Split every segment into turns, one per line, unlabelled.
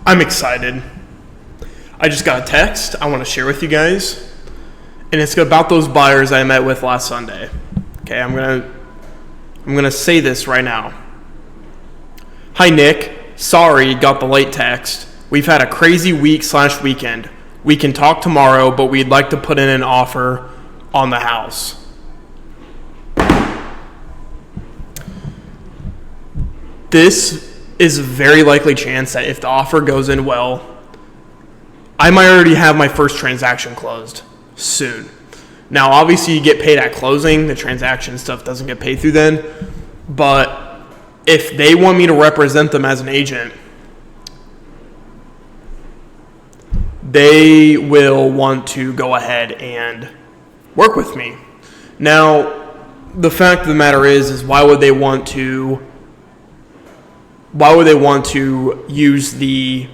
I'm excited. I just got a text I want to share with you guys, and it's about those buyers I met with last Sunday. Okay, I'm gonna say this right now. Hi Nick, sorry got the late text. We've had a crazy week/weekend. We can talk tomorrow, but we'd like to put in an offer on the house. This is a very likely chance that if the offer goes in well, I might already have my first transaction closed soon. Now, obviously, you get paid at closing. The transaction stuff doesn't get paid through then. But if they want me to represent them as an agent, they will want to go ahead and work with me. Now, the fact of the matter is why would they want to use me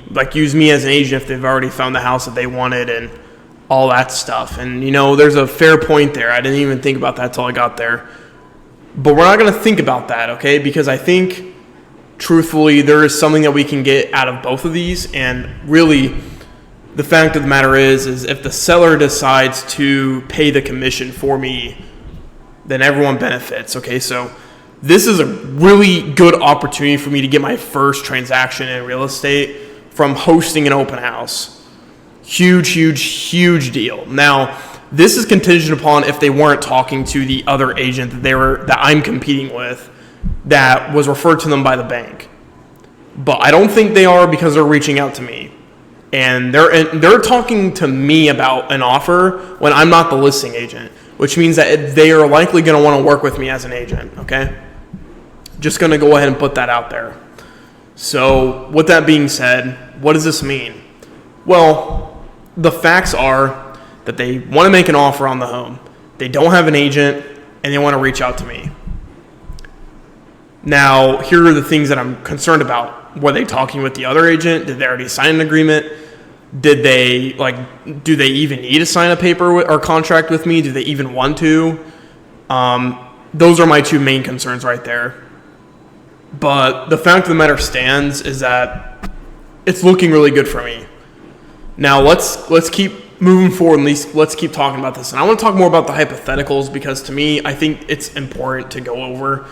as an agent if they've already found the house that they wanted and all that stuff? And, there's a fair point there. I didn't even think about that until I got there. But we're not going to think about that, okay? Because I think, truthfully, there is something that we can get out of both of these. And really, the fact of the matter is if the seller decides to pay the commission for me, then everyone benefits, okay? So this is a really good opportunity for me to get my first transaction in real estate from hosting an open house. Huge deal. Now, this is contingent upon if they weren't talking to the other agent that I'm competing with that was referred to them by the bank. But I don't think they are because they're reaching out to me. And they're talking to me about an offer when I'm not the listing agent, which means that they are likely going to want to work with me as an agent, okay? Just going to go ahead and put that out there. So with that being said, what does this mean? Well, the facts are that they want to make an offer on the home. They don't have an agent, and they want to reach out to me. Now, here are the things that I'm concerned about. Were they talking with the other agent? Did they already sign an agreement? Do they even need to sign a paper or contract with me? Do they even want to? Those are my two main concerns right there. But the fact of the matter stands is that it's looking really good for me. Now let's keep moving forward. At least let's keep talking about this. And I want to talk more about the hypotheticals because to me, I think it's important to go over.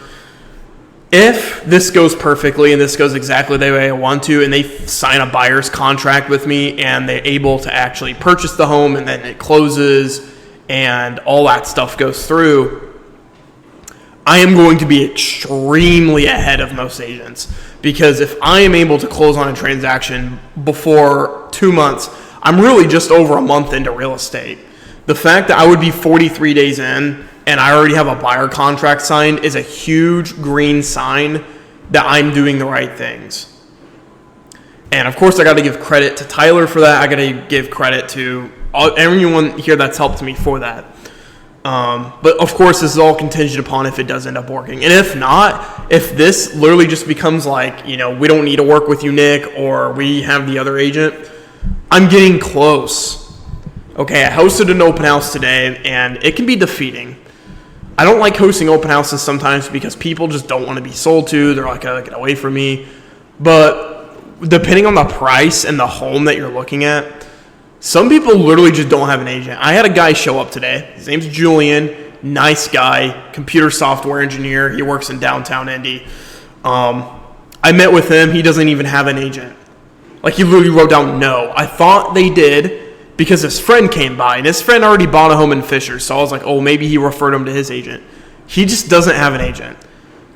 If this goes perfectly and this goes exactly the way I want to, and they sign a buyer's contract with me and they're able to actually purchase the home and then it closes and all that stuff goes through, I am going to be extremely ahead of most agents because if I am able to close on a transaction before 2 months, I'm really just over a month into real estate. The fact that I would be 43 days in and I already have a buyer contract signed is a huge green sign that I'm doing the right things. And of course, I got to give credit to Tyler for that. I got to give credit to everyone here that's helped me for that. But of course, this is all contingent upon if it does end up working. And if not, if this literally just becomes like, we don't need to work with you, Nick, or we have the other agent, I'm getting close. Okay, I hosted an open house today, and it can be defeating. I don't like hosting open houses sometimes because people just don't want to be sold to. They're like, get away from me. But depending on the price and the home that you're looking at, some people literally just don't have an agent. I had a guy show up today. His name's Julian. Nice guy, computer software engineer. He works in downtown Indy. I met with him. He doesn't even have an agent. Like, he literally wrote down no. I thought they did because his friend came by, and his friend already bought a home in Fisher. So I was like, maybe he referred him to his agent. He just doesn't have an agent.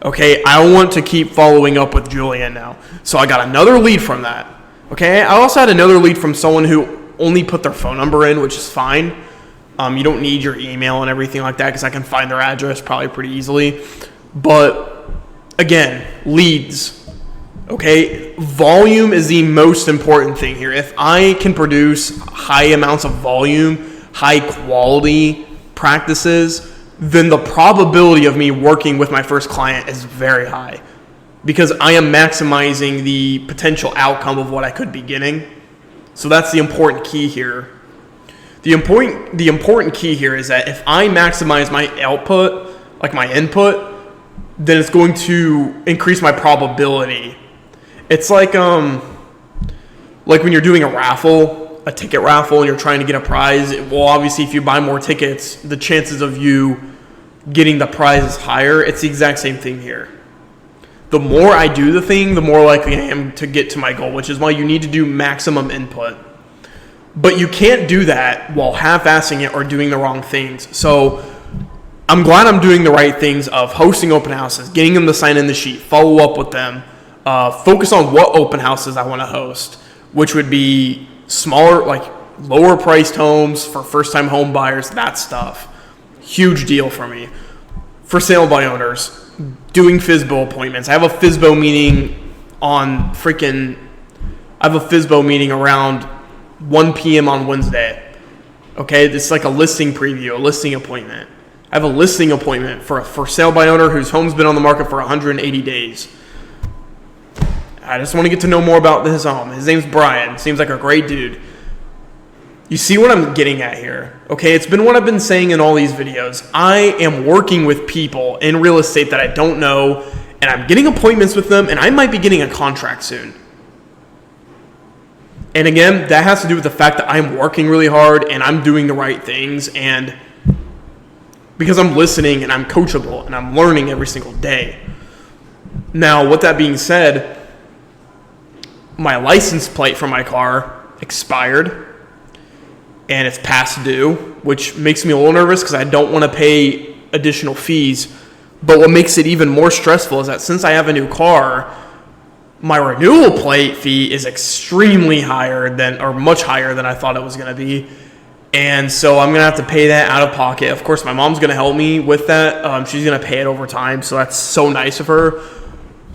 Okay, I want to keep following up with Julian now. So I got another lead from that. Okay, I also had another lead from someone who only put their phone number in, which is fine. You don't need your email and everything like that because I can find their address probably pretty easily. But again, leads. Okay, volume is the most important thing here. If I can produce high amounts of volume, high quality practices, then the probability of me working with my first client is very high because I am maximizing the potential outcome of what I could be getting. So that's the important key here. The important key here is that if I maximize my output, like my input, then it's going to increase my probability. It's like like when you're doing a ticket raffle, and you're trying to get a prize, well, obviously if you buy more tickets, the chances of you getting the prize is higher. It's the exact same thing here. The more I do the thing, the more likely I am to get to my goal, which is why you need to do maximum input. But you can't do that while half-assing it or doing the wrong things. So I'm glad I'm doing the right things of hosting open houses, getting them to sign in the sheet, follow up with them, focus on what open houses I want to host, which would be smaller, like lower priced homes for first-time home buyers, that stuff. Huge deal for me. For sale by owners, doing FSBO appointments. I have a FSBO meeting around 1 p.m. on Wednesday. Okay, it's like a listing preview, a listing appointment. I have a listing appointment for a for sale by owner whose home's been on the market for 180 days. I just want to get to know more about his home. His name's Brian. Seems like a great dude. You see what I'm getting at here? Okay, it's been what I've been saying in all these videos. I am working with people in real estate that I don't know, and I'm getting appointments with them, and I might be getting a contract soon. And again, that has to do with the fact that I'm working really hard and I'm doing the right things, and because I'm listening and I'm coachable and I'm learning every single day. Now, with that being said, my license plate for my car expired and it's past due, which makes me a little nervous because I don't want to pay additional fees. But what makes it even more stressful is that since I have a new car, my renewal plate fee is extremely higher than, or much higher than I thought it was going to be. And so I'm going to have to pay that out of pocket. Of course, my mom's going to help me with that. She's going to pay it over time, so that's so nice of her.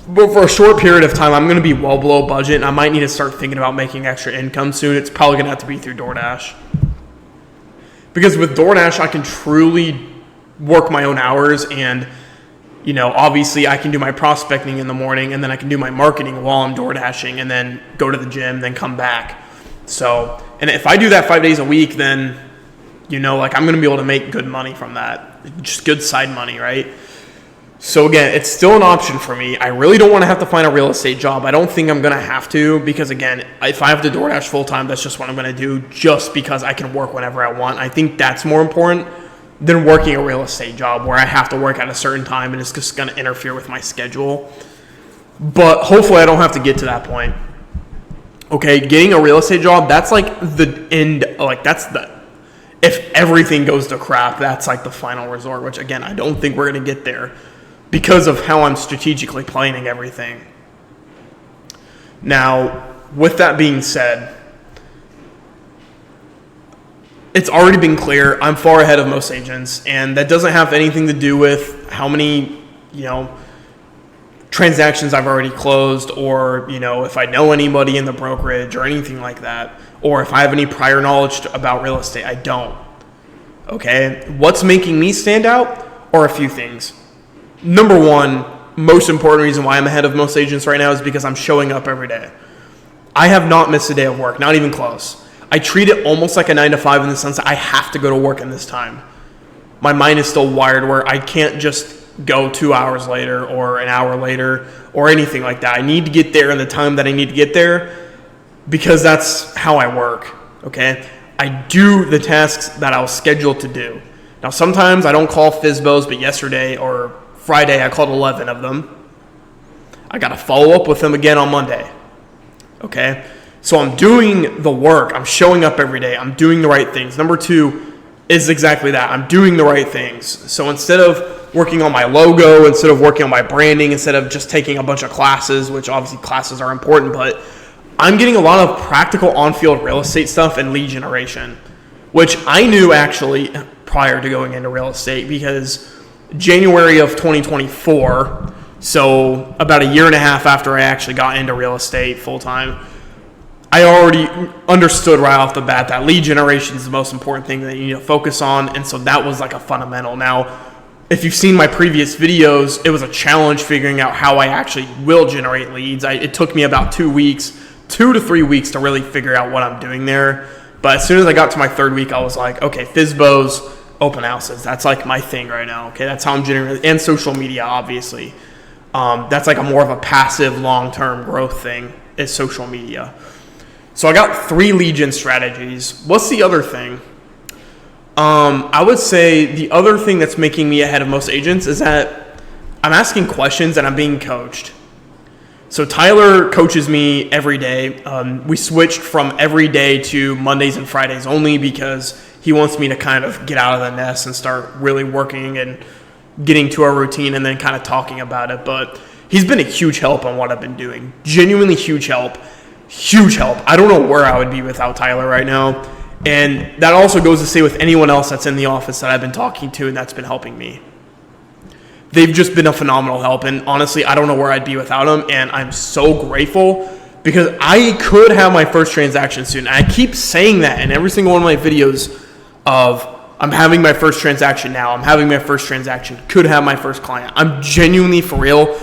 But for a short period of time, I'm going to be well below budget, and I might need to start thinking about making extra income soon. It's probably going to have to be through DoorDash. Because with DoorDash, I can truly work my own hours, and, you know, obviously I can do my prospecting in the morning, and then I can do my marketing while I'm DoorDashing, and then go to the gym, then come back. So, and if I do that 5 days a week, then, you know, like I'm going to be able to make good money from that. Just good side money, right? So again, it's still an option for me. I really don't want to have to find a real estate job. I don't think I'm going to have to, because again, if I have to DoorDash full time, that's just what I'm going to do, just because I can work whenever I want. I think that's more important than working a real estate job where I have to work at a certain time and it's just going to interfere with my schedule. But hopefully I don't have to get to that point. Okay, getting a real estate job, that's like the end, like that's the, if everything goes to crap, that's like the final resort, which again, I don't think we're going to get there because of how I'm strategically planning everything. Now, with that being said, it's already been clear I'm far ahead of most agents, and that doesn't have anything to do with how many, you know, transactions I've already closed, or, you know, if I know anybody in the brokerage or anything like that, or if I have any prior knowledge about real estate. I don't. Okay? What's making me stand out are a few things. Number one, most important reason why I'm ahead of most agents right now is because I'm showing up every day. I have not missed a day of work, not even close. I treat it almost like a 9 to 5 in the sense that I have to go to work in this time. My mind is still wired where I can't just go 2 hours later or an hour later or anything like that. I need to get there in the time that I need to get there because that's how I work, okay? I do the tasks that I was scheduled to do. Now, sometimes I don't call FSBOs, but yesterday or Friday I called 11 of them. I got to follow up with them again on Monday, okay? So I'm doing the work. I'm showing up every day. I'm doing the right things. Number two is exactly that. I'm doing the right things. So instead of working on my logo, instead of working on my branding, instead of just taking a bunch of classes, which obviously classes are important, but I'm getting a lot of practical on-field real estate stuff and lead generation, which I knew actually prior to going into real estate, because January of 2024, so about a year and a half after I actually got into real estate full-time, I already understood right off the bat that lead generation is the most important thing that you need to focus on, and so that was like a fundamental. Now, if you've seen my previous videos, it was a challenge figuring out how I actually will generate leads. It took me about 2 weeks, 2 to 3 weeks to really figure out what I'm doing there. But as soon as I got to my third week, I was like, okay, FSBOs, open houses, that's like my thing right now. Okay, that's how I'm generating, and social media, obviously. That's like a more of a passive, long-term growth thing is social media. So I got 3 lead gen strategies. What's the other thing? I would say the other thing that's making me ahead of most agents is that I'm asking questions and I'm being coached. So Tyler coaches me every day. We switched from every day to Mondays and Fridays only because he wants me to kind of get out of the nest and start really working and getting to our routine and then kind of talking about it. But he's been a huge help on what I've been doing. Genuinely huge help. Huge help. I don't know where I would be without Tyler right now. And that also goes to say with anyone else that's in the office that I've been talking to and that's been helping me. They've just been a phenomenal help. And honestly, I don't know where I'd be without them. And I'm so grateful because I could have my first transaction soon. And I keep saying that in every single one of my videos of I'm having my first transaction now. I'm having my first transaction. Could have my first client. I'm genuinely for real.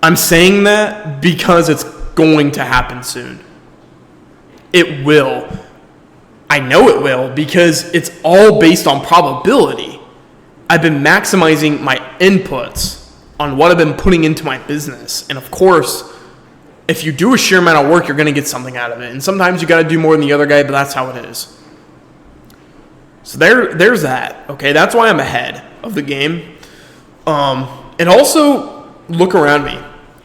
I'm saying that because it's going to happen soon. It will. I know it will because it's all based on probability. I've been maximizing my inputs on what I've been putting into my business. And of course, if you do a sheer amount of work, you're going to get something out of it. And sometimes you got to do more than the other guy, but that's how it is. So there's that. Okay, that's why I'm ahead of the game. And also, look around me.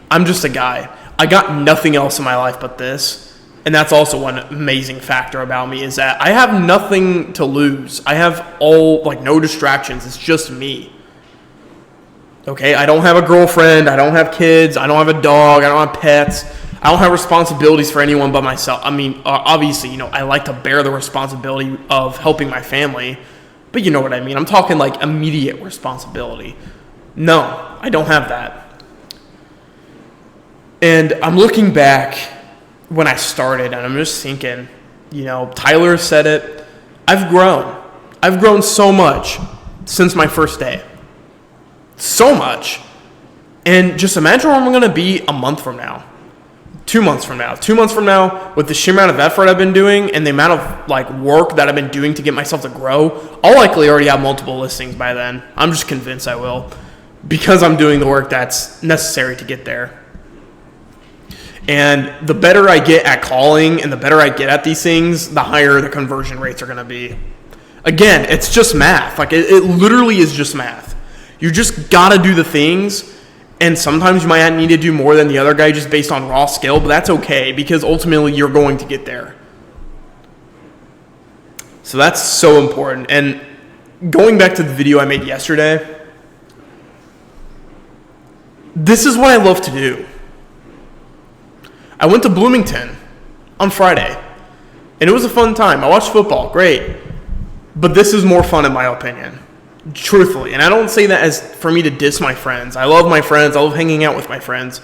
I'm just a guy. I got nothing else in my life but this. And that's also one amazing factor about me is that I have nothing to lose. I have no distractions. It's just me. Okay, I don't have a girlfriend. I don't have kids. I don't have a dog. I don't have pets. I don't have responsibilities for anyone but myself. I mean, obviously, I like to bear the responsibility of helping my family. But you know what I mean. I'm talking like immediate responsibility. No, I don't have that. And I'm looking back when I started, and I'm just thinking, Tyler said it. I've grown. I've grown so much since my first day. So much. And just imagine where I'm going to be a month from now. 2 months from now. 2 months from now, with the sheer amount of effort I've been doing and the amount of work that I've been doing to get myself to grow, I'll likely already have multiple listings by then. I'm just convinced I will. Because I'm doing the work that's necessary to get there. And the better I get at calling and the better I get at these things, the higher the conversion rates are going to be. Again, it's just math. It literally is just math. You just got to do the things, and sometimes you might need to do more than the other guy just based on raw skill, but that's okay because ultimately you're going to get there. So that's so important. And going back to the video I made yesterday, this is what I love to do. I went to Bloomington on Friday, and it was a fun time. I watched football, great. But this is more fun in my opinion, truthfully. And I don't say that as for me to diss my friends. I love my friends. I love hanging out with my friends.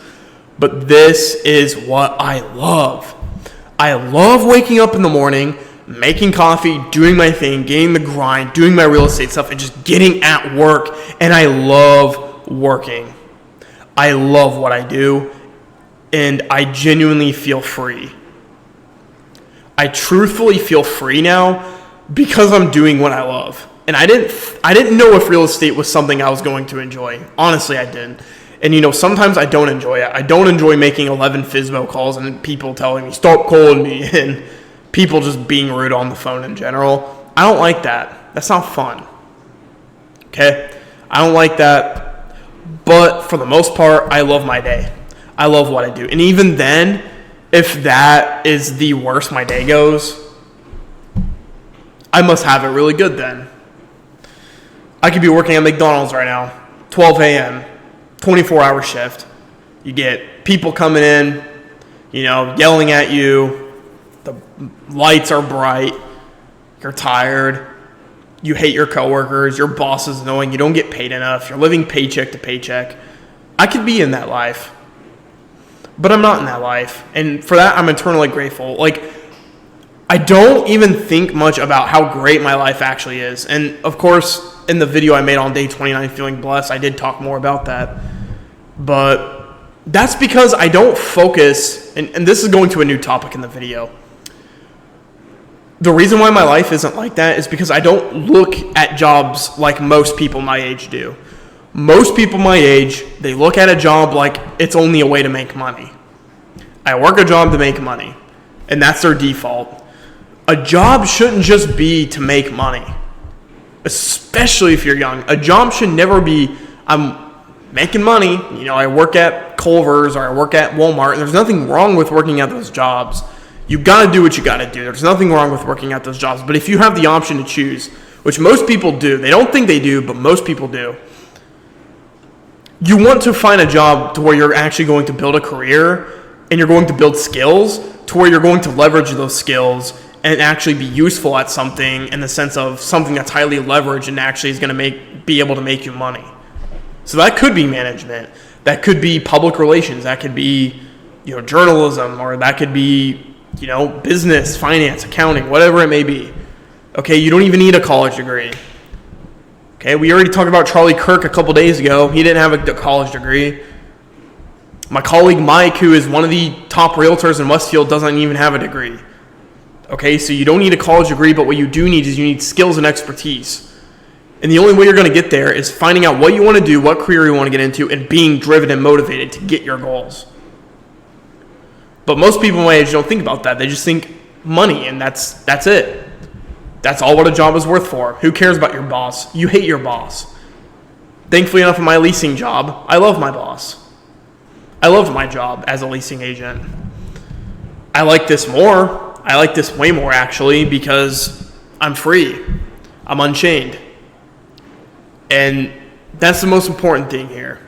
But this is what I love. I love waking up in the morning, making coffee, doing my thing, getting the grind, doing my real estate stuff, and just getting at work. And I love working. I love what I do. And I genuinely feel free. I truthfully feel free now because I'm doing what I love. And I didn't know if real estate was something I was going to enjoy. Honestly, I didn't. And sometimes I don't enjoy it. I don't enjoy making 11 FSBO calls and people telling me, stop calling me, and people just being rude on the phone in general. I don't like that. That's not fun. Okay? I don't like that. But for the most part, I love my day. I love what I do. And even then, if that is the worst my day goes, I must have it really good then. I could be working at McDonald's right now, 12 a.m., 24-hour shift. You get people coming in, yelling at you. The lights are bright. You're tired. You hate your coworkers. Your boss is annoying. You don't get paid enough. You're living paycheck to paycheck. I could be in that life. But I'm not in that life. And for that, I'm eternally grateful. I don't even think much about how great my life actually is. And of course, in the video I made on day 29, Feeling Blessed, I did talk more about that. But that's because I don't focus, and this is going to a new topic in the video. The reason why my life isn't like that is because I don't look at jobs like most people my age do. Most people my age, they look at a job like it's only a way to make money. I work a job to make money. and that's their default. A job shouldn't just be to make money, especially if you're young. A job should never be, I'm making money, I work at Culver's or I work at Walmart. There's nothing wrong with working at those jobs. You got to do what you got to do. There's nothing wrong with working at those jobs. But if you have the option to choose, which most people do, they don't think they do, but most people do, you want to find a job to where you're actually going to build a career and you're going to build skills to where you're going to leverage those skills and actually be useful at something in the sense of something that's highly leveraged and actually is going to be able to make you money. So that could be management. That could be public relations. That could be, journalism, or that could be, business, finance, accounting, whatever it may be. Okay, you don't even need a college degree. Okay, we already talked about Charlie Kirk a couple days ago. He didn't have a college degree. My colleague Mike, who is one of the top realtors in Westfield, doesn't even have a degree. Okay, so you don't need a college degree, but what you do need is you need skills and expertise. And the only way you're going to get there is finding out what you want to do, what career you want to get into, and being driven and motivated to get your goals. But most people my age don't think about that. They just think money, and that's it. That's all what a job is worth for. Who cares about your boss? You hate your boss. Thankfully enough, in my leasing job, I love my boss. I loved my job as a leasing agent. I like this more. I like this way more, actually, because I'm free. I'm unchained. And that's the most important thing here.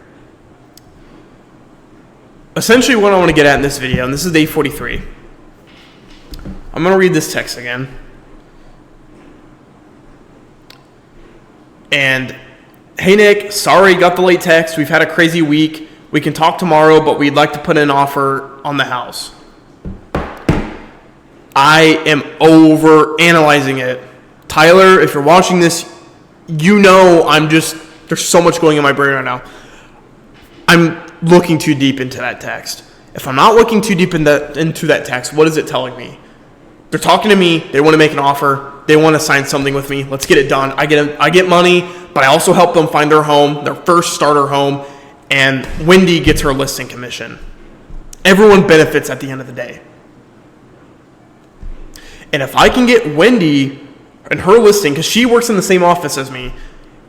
Essentially what I want to get at in this video, and this is day 43. I'm going to read this text again. And, hey Nick, sorry, got the late text. We've had a crazy week. We can talk tomorrow, but we'd like to put an offer on the house. I am over analyzing it. Tyler, if you're watching this, there's so much going in my brain right now. I'm looking too deep into that text. If I'm not looking too deep into that text, what is it telling me? They're talking to me. They want to make an offer. They want to sign something with me. Let's get it done. I get money, but I also help them find their home, their first starter home, and Wendy gets her listing commission. Everyone benefits at the end of the day. And if I can get Wendy and her listing, because she works in the same office as me,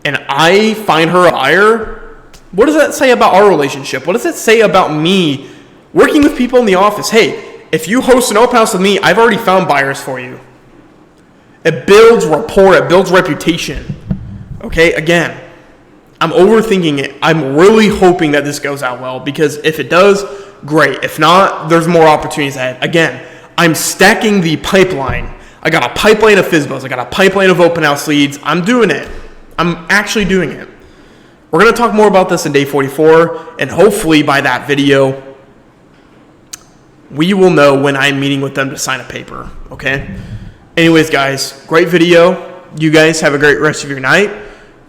and I find her a buyer, what does that say about our relationship? What does it say about me working with people in the office? Hey, if you host an open house with me, I've already found buyers for you. It builds rapport. It builds reputation. Okay, again, I'm overthinking it. I'm really hoping that this goes out well, because if it does, great. If not, there's more opportunities ahead. Again, I'm stacking the pipeline. I got a pipeline of FSBOs. I got a pipeline of open house leads. I'm doing it. I'm actually doing it. We're going to talk more about this in day 44, and hopefully by that video, we will know when I'm meeting with them to sign a paper, okay? Anyways, guys, great video. You guys have a great rest of your night.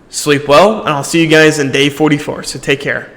Sleep well, and I'll see you guys in day 44, so take care.